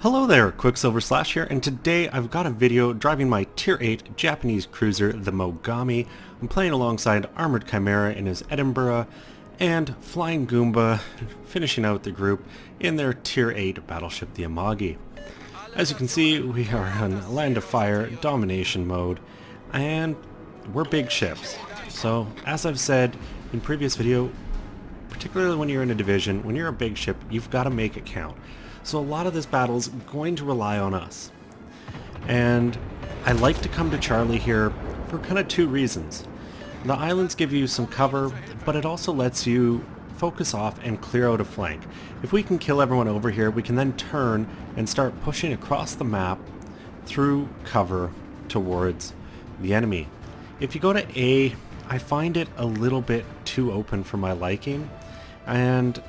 Hello there, Qckslvrslash here, and today I've got a video driving my Tier 8 Japanese cruiser, the Mogami. I'm playing alongside Armored Chimera in his Edinburgh, and Flying Goomba finishing out the group in their Tier 8 battleship, the Amagi. As you can see, we are in Land of Fire domination mode, and we're big ships. So, as I've said in previous video, particularly when you're in a division, when you're a big ship, you've got to make it count. So a lot of this battle is going to rely on us. And I like to come to Charlie here for kind of two reasons. The islands give you some cover, but it also lets you focus off and clear out a flank. If we can kill everyone over here, we can then turn and start pushing across the map through cover towards the enemy. If you go to A, I find it a little bit too open for my liking, and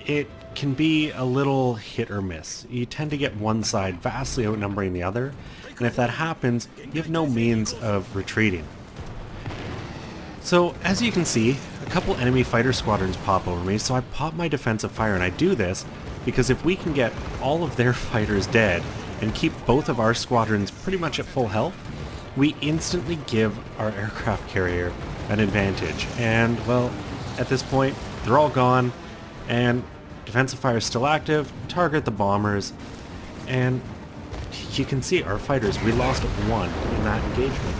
it can be a little hit or miss. You tend to get one side vastly outnumbering the other, and if that happens, you have no means of retreating. So as you can see, a couple enemy fighter squadrons pop over me, so I pop my defensive fire, and I do this because if we can get all of their fighters dead and keep both of our squadrons pretty much at full health, we instantly give our aircraft carrier an advantage. And well, at this point, they're all gone, and defensive fire is still active, target the bombers, and you can see our fighters, we lost one in that engagement.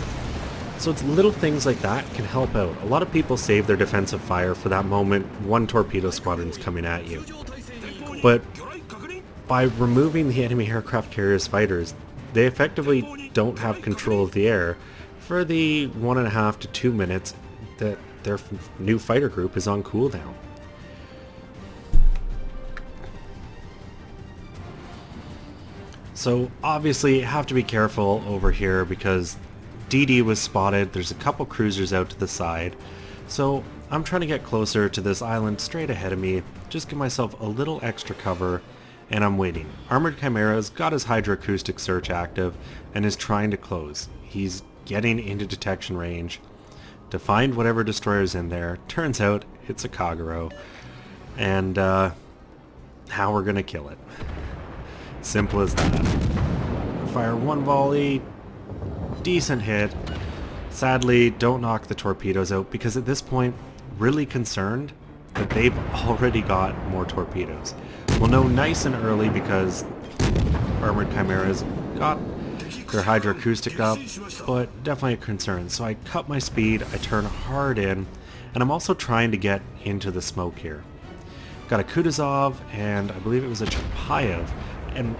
So it's little things like that can help out. A lot of people save their defensive fire for that moment one torpedo squadron's coming at you. But by removing the enemy aircraft carrier's fighters, they effectively don't have control of the air for the 1.5 to 2 minutes that their new fighter group is on cooldown. So obviously you have to be careful over here because DD was spotted. There's a couple cruisers out to the side. So I'm trying to get closer to this island straight ahead of me, just give myself a little extra cover, and I'm waiting. Armored Chimera's got his hydroacoustic search active and is trying to close. He's getting into detection range to find whatever destroyer's in there. Turns out it's a Kagero, and how we're gonna kill it. Simple as that. Fire one volley, decent hit. Sadly, don't knock the torpedoes out because at this point, really concerned that they've already got more torpedoes. We'll know nice and early because Armored Chimera's got their hydroacoustic up, but definitely a concern. So I cut my speed, I turn hard in, and I'm also trying to get into the smoke here. Got a Qckslvrslash and I believe it was a Chapayev. And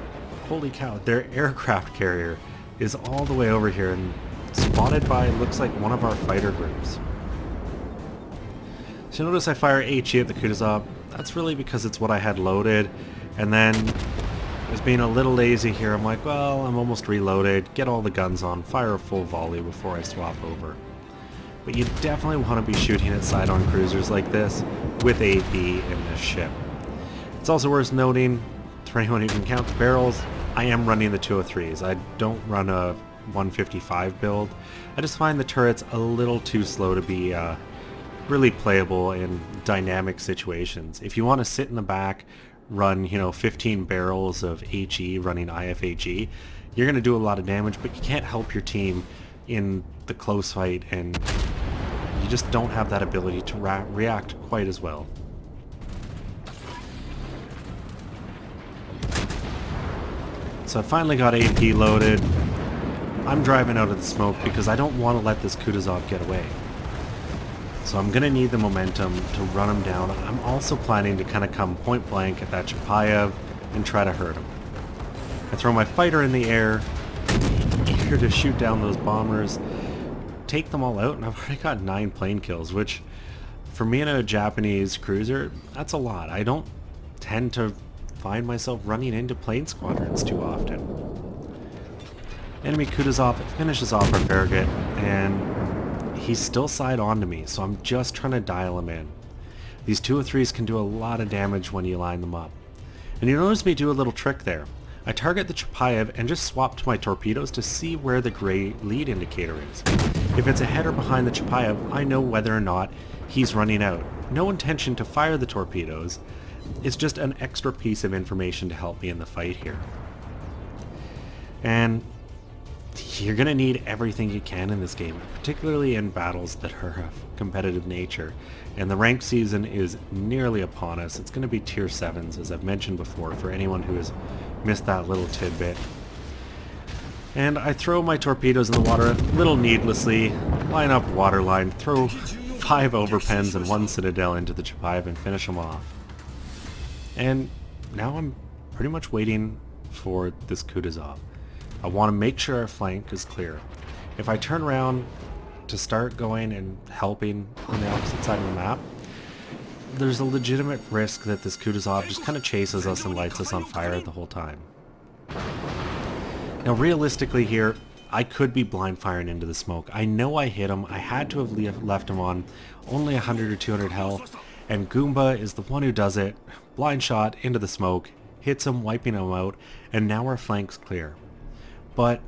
holy cow, their aircraft carrier is all the way over here and spotted by, looks like, one of our fighter groups. So notice I fire HE at the Qckslvrslash. That's really because it's what I had loaded. And then I was being a little lazy here. I'm like, well, I'm almost reloaded. Get all the guns on, fire a full volley before I swap over. But you definitely want to be shooting at side-on cruisers like this with AP in this ship. It's also worth noting, for anyone who can count the barrels, I am running the 203s. I don't run a 155 build. I just find the turrets a little too slow to be really playable in dynamic situations. If you want to sit in the back, run 15 barrels of HE running IFHE, you're going to do a lot of damage, but you can't help your team in the close fight, and you just don't have that ability to react quite as well. So I finally got AP loaded. I'm driving out of the smoke because I don't want to let this Qckslvrslash get away. So I'm going to need the momentum to run him down. I'm also planning to kind of come point blank at that Chapayev and try to hurt him. I throw my fighter in the air, eager to shoot down those bombers, take them all out, and I've already got 9 plane kills, which for me in a Japanese cruiser, that's a lot. I don't tend to find myself running into plane squadrons too often. Enemy Qckslvrslash finishes off our Farragut, and he's still side on to me, so I'm just trying to dial him in. These 203s can do a lot of damage when you line them up. And you notice me do a little trick there. I target the Chapayev and just swap to my torpedoes to see where the gray lead indicator is. If it's ahead or behind the Chapayev, I know whether or not he's running out. No intention to fire the torpedoes. It's just an extra piece of information to help me in the fight here. And you're going to need everything you can in this game, particularly in battles that are of competitive nature. And the ranked season is nearly upon us. It's going to be tier 7s, as I've mentioned before, for anyone who has missed that little tidbit. And I throw my torpedoes in the water a little needlessly, line up waterline, throw 5 overpens and 1 citadel into the Chapayev and finish them off. And now I'm pretty much waiting for this Qckslvrslash. I want to make sure our flank is clear. If I turn around to start going and helping on the opposite side of the map, there's a legitimate risk that this Qckslvrslash just kind of chases us and lights us on fire the whole time. Now realistically here, I could be blind firing into the smoke. I know I hit him. I had to have left him on only 100 or 200 health, and Goomba is the one who does it. Blind shot into the smoke, hits him, wiping him out, and now our flank's clear. But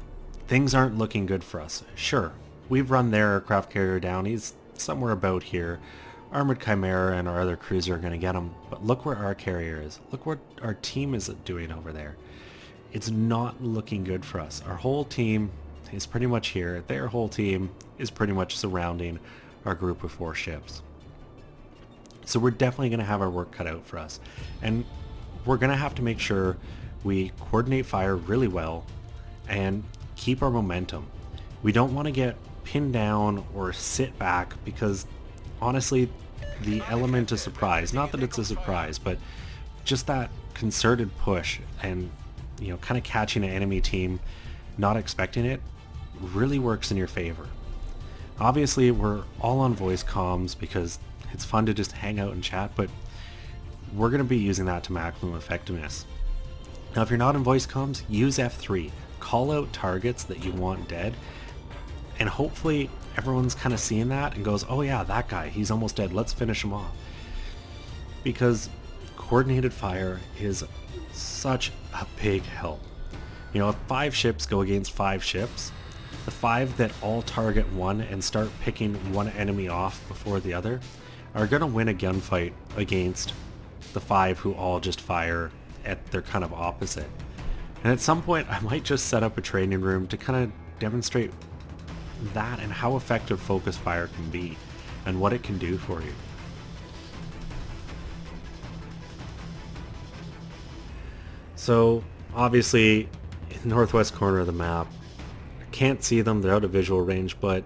things aren't looking good for us. Sure, we've run their aircraft carrier down. He's somewhere about here. Armored Chimera and our other cruiser are going to get him. But look where our carrier is. Look what our team is doing over there. It's not looking good for us. Our whole team is pretty much here. Their whole team is pretty much surrounding our group of warships. So we're definitely going to have our work cut out for us. And we're going to have to make sure we coordinate fire really well and keep our momentum. We don't want to get pinned down or sit back, because honestly, the element of surprise, not that it's a surprise, but just that concerted push and, you know, kind of catching an enemy team not expecting it really works in your favor. Obviously, we're all on voice comms because it's fun to just hang out and chat, but we're going to be using that to maximum effectiveness. Now, if you're not in voice comms, use F3. Call out targets that you want dead, and hopefully everyone's kind of seeing that and goes, oh yeah, that guy, he's almost dead, let's finish him off. Because coordinated fire is such a big help. You know, if 5 ships go against 5 ships, the 5 that all target one and start picking one enemy off before the other are going to win a gunfight against the 5 who all just fire at their kind of opposite. And at some point I might just set up a training room to kind of demonstrate that and how effective focus fire can be and what it can do for you. So obviously in the northwest corner of the map, I can't see them, they're out of visual range, but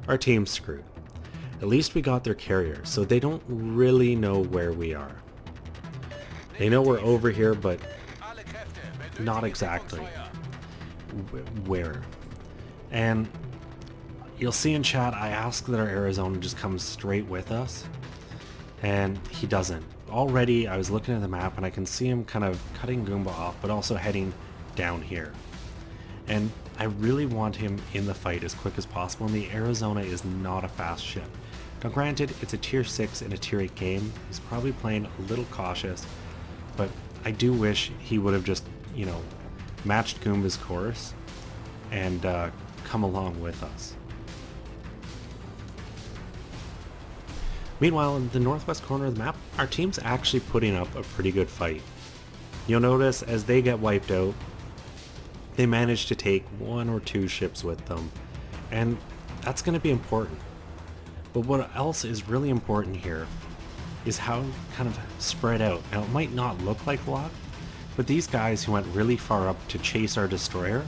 our team's screwed. At least we got their carrier, so they don't really know where we are. They know we're over here, but not exactly where. And you'll see in chat, I ask that our Arizona just comes straight with us, and he doesn't. Already I was looking at the map and I can see him kind of cutting Goomba off, but also heading down here. And I really want him in the fight as quick as possible, and the Arizona is not a fast ship. Now granted, it's a tier 6 and a tier 8 game. He's probably playing a little cautious, but I do wish he would have just, you know, matched Goomba's course and come along with us. Meanwhile, in the northwest corner of the map, our team's actually putting up a pretty good fight. You'll notice as they get wiped out, they manage to take 1 or 2 ships with them, and that's going to be important. But what else is really important here is how kind of spread out. Now, it might not look like a lot, but these guys who went really far up to chase our destroyer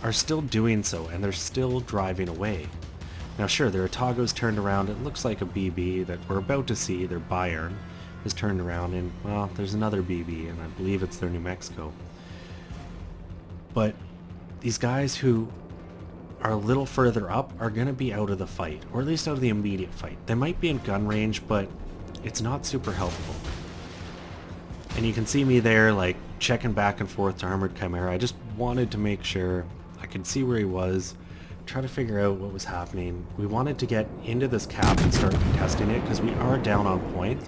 are still doing so, and they're still driving away. Now sure, their Otago's turned around, it looks like a BB that we're about to see, their Bayern is turned around, and well, there's another BB, and I believe it's their New Mexico. But these guys who are a little further up are going to be out of the fight, or at least out of the immediate fight. They might be in gun range, but it's not super helpful. And you can see me there, like, checking back and forth to Armored Chimera. I just wanted to make sure I could see where he was, try to figure out what was happening. We wanted to get into this cap and start contesting it, because we are down on point,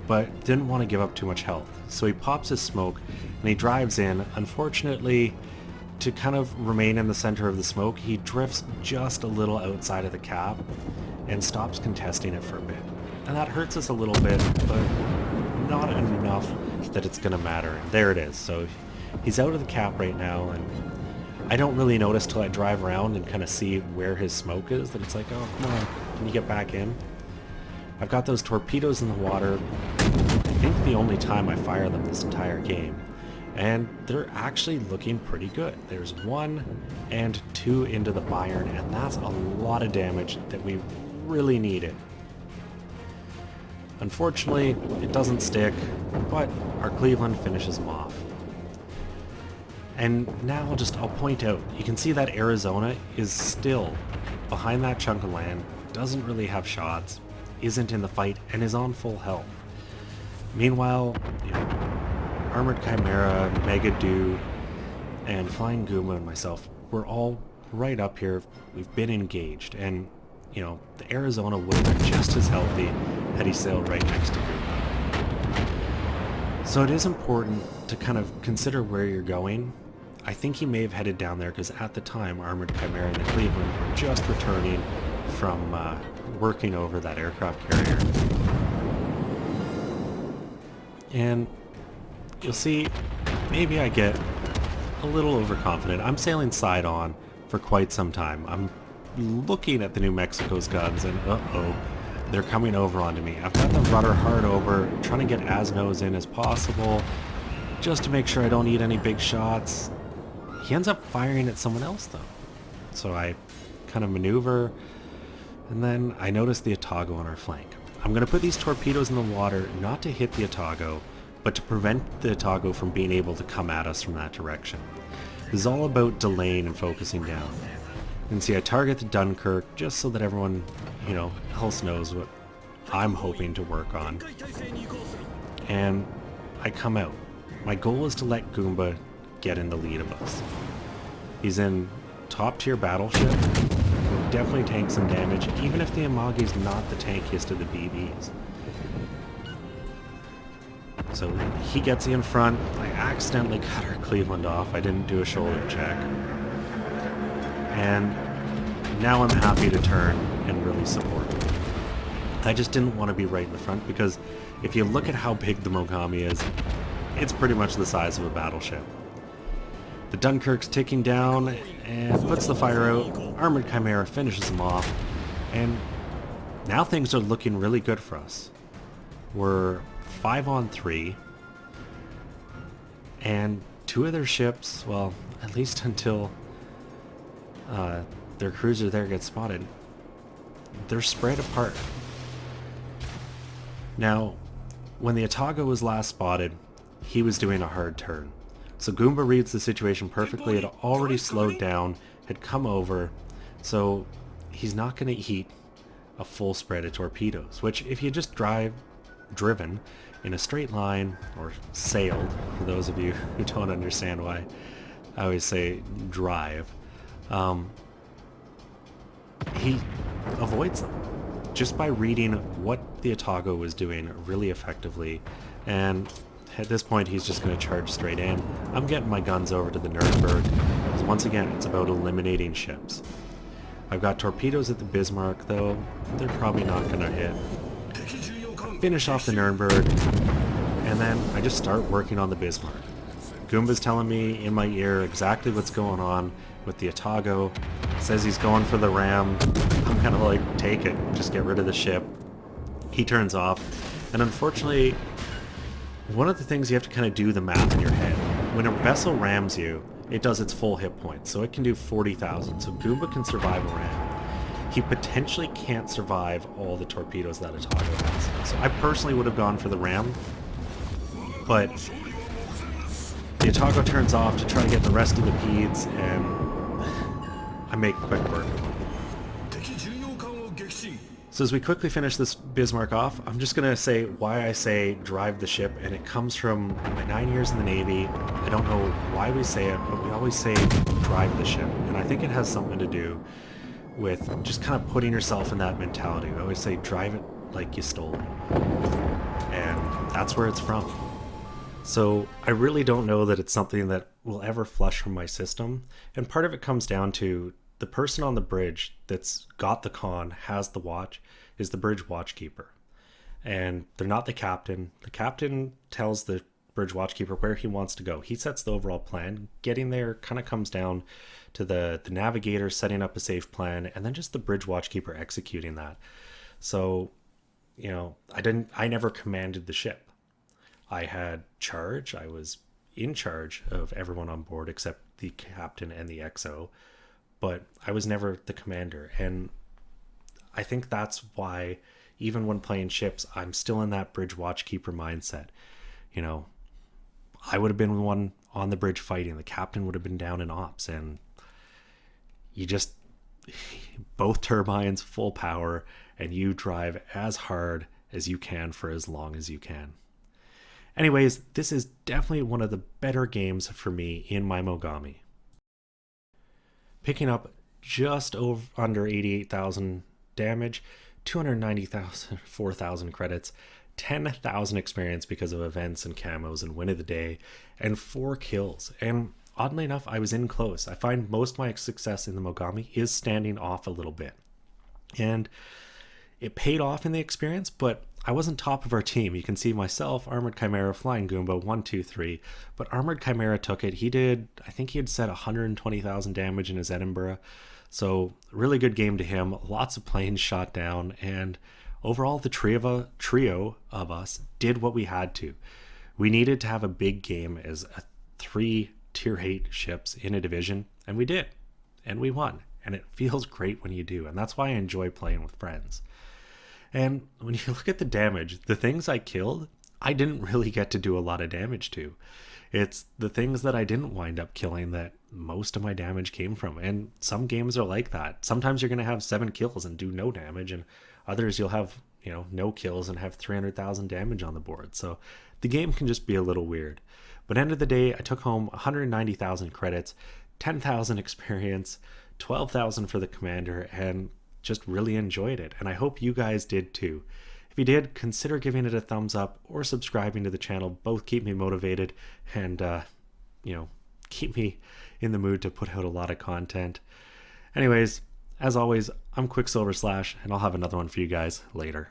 but didn't want to give up too much health. So he pops his smoke, and he drives in. Unfortunately, to kind of remain in the center of the smoke, he drifts just a little outside of the cap and stops contesting it for a bit. And that hurts us a little bit, but not enough that it's going to matter. And there it is. So he's out of the cap right now, and I don't really notice till I drive around and kind of see where his smoke is, that it's like, oh, come on, can you get back in? I've got those torpedoes in the water, I think the only time I fire them this entire game, and they're actually looking pretty good. There's 1 and 2 into the Bayern, and that's a lot of damage that we really needed. Unfortunately, it doesn't stick, but our Cleveland finishes them off. And now I'll point out, you can see that Arizona is still behind that chunk of land, doesn't really have shots, isn't in the fight, and is on full health. Meanwhile, you know, Armored Chimera, Mega Do, and Flying Goomba and myself, we're all right up here. We've been engaged, and you know, the Arizona would have been just as healthy had he sailed right next to Goomba. So it is important to kind of consider where you're going. I think he may have headed down there because at the time Armored Chimera and the Cleveland were just returning from working over that aircraft carrier. And you'll see, maybe I get a little overconfident. I'm sailing side on for quite some time. I'm looking at the New Mexico's guns and uh-oh, they're coming over onto me. I've got the rudder hard over, trying to get as nose in as possible, just to make sure I don't need any big shots. He ends up firing at someone else though. So I kind of maneuver, and then I notice the Otago on our flank. I'm going to put these torpedoes in the water, not to hit the Otago, but to prevent the Otago from being able to come at us from that direction. This is all about delaying and focusing down. And see, I target the Dunkirk just so that everyone, you know, else knows what I'm hoping to work on. And I come out. My goal is to let Goomba get in the lead of us. He's in top tier battleship, can definitely tank some damage, even if the Amagi's not the tankiest of the BBs. So he gets in front. I accidentally cut our Cleveland off. I didn't do a shoulder check. And now I'm happy to turn and really support. I just didn't want to be right in the front because if you look at how big the Mogami is, it's pretty much the size of a battleship. The Dunkirk's ticking down and puts the fire out. Armored Chimera finishes them off. And now things are looking really good for us. We're 5-on-3. And 2 of their ships, well, at least until their cruiser there gets spotted, they're spread apart. Now, when the Otago was last spotted, he was doing a hard turn. So Goomba reads the situation perfectly. It had already slowed down, had come over, so he's not going to eat a full spread of torpedoes, which if you just driven in a straight line, or sailed, for those of you who don't understand why I always say drive, he avoids them just by reading what the Otago was doing really effectively. And at this point he's just going to charge straight in. I'm getting my guns over to the Nuremberg, because once again it's about eliminating ships. I've got torpedoes at the Bismarck though, they're probably not going to hit. Finish off the Nuremberg, and then I just start working on the Bismarck. Goomba's telling me in my ear exactly what's going on with the Otago. Says he's going for the ram. I'm kind of like, take it, just get rid of the ship. He turns off, and unfortunately, one of the things you have to kind of do the math in your head. When a vessel rams you, it does its full hit points, so it can do 40,000, so Goomba can survive a ram. He potentially can't survive all the torpedoes that Otago has. So I personally would have gone for the ram, but the Otago turns off to try to get the rest of the Peds, and I make quick work of him. So as we quickly finish this Bismarck off, I'm just going to say why I say drive the ship, and it comes from my 9 years in the Navy. I don't know why we say it, but we always say drive the ship, and I think it has something to do with just kind of putting yourself in that mentality. We always say drive it like you stole it, and that's where it's from. So I really don't know that it's something that will ever flush from my system, and part of it comes down to the person on the bridge that's got the con, has the watch, is the bridge watchkeeper, and they're not the captain. The captain tells the bridge watchkeeper where he wants to go. He sets the overall plan. Getting there kind of comes down to the navigator setting up a safe plan, and then just the bridge watchkeeper executing that. So, I never commanded the ship. I had charge. I was in charge of everyone on board except the captain and the XO, but I was never the commander. And I think that's why even when playing ships, I'm still in that bridge watchkeeper mindset. I would have been the one on the bridge fighting. The captain would have been down in ops, and you just both turbines full power, and you drive as hard as you can for as long as you can. Anyways, this is definitely one of the better games for me in my Mogami. Picking up just under 88,000 damage, 290,000, 4,000 credits, 10,000 experience because of events and camos and win of the day, and 4 kills. And oddly enough, I was in close. I find most of my success in the Mogami is standing off a little bit. And it paid off in the experience, but I wasn't top of our team. You can see myself, Armored Chimera, Flying Goomba, 1, 2, 3. But Armored Chimera took it. I think he had set 120,000 damage in his Edinburgh. So really good game to him. Lots of planes shot down. And overall, the trio of us did what we had to. We needed to have a big game as 3 tier 8 ships in a division. And we did. And we won. And it feels great when you do. And that's why I enjoy playing with friends. And when you look at the damage, the things I killed, I didn't really get to do a lot of damage to. It's the things that I didn't wind up killing that most of my damage came from. And some games are like that. Sometimes you're going to have 7 kills and do no damage, and others you'll have, no kills and have 300,000 damage on the board. So the game can just be a little weird. But end of the day, I took home 190,000 credits, 10,000 experience, 12,000 for the commander, and just really enjoyed it. And I hope you guys did too. If you did, consider giving it a thumbs up or subscribing to the channel. Both keep me motivated and keep me in the mood to put out a lot of content. Anyways, as always, I'm Qckslvrslash, and I'll have another one for you guys later.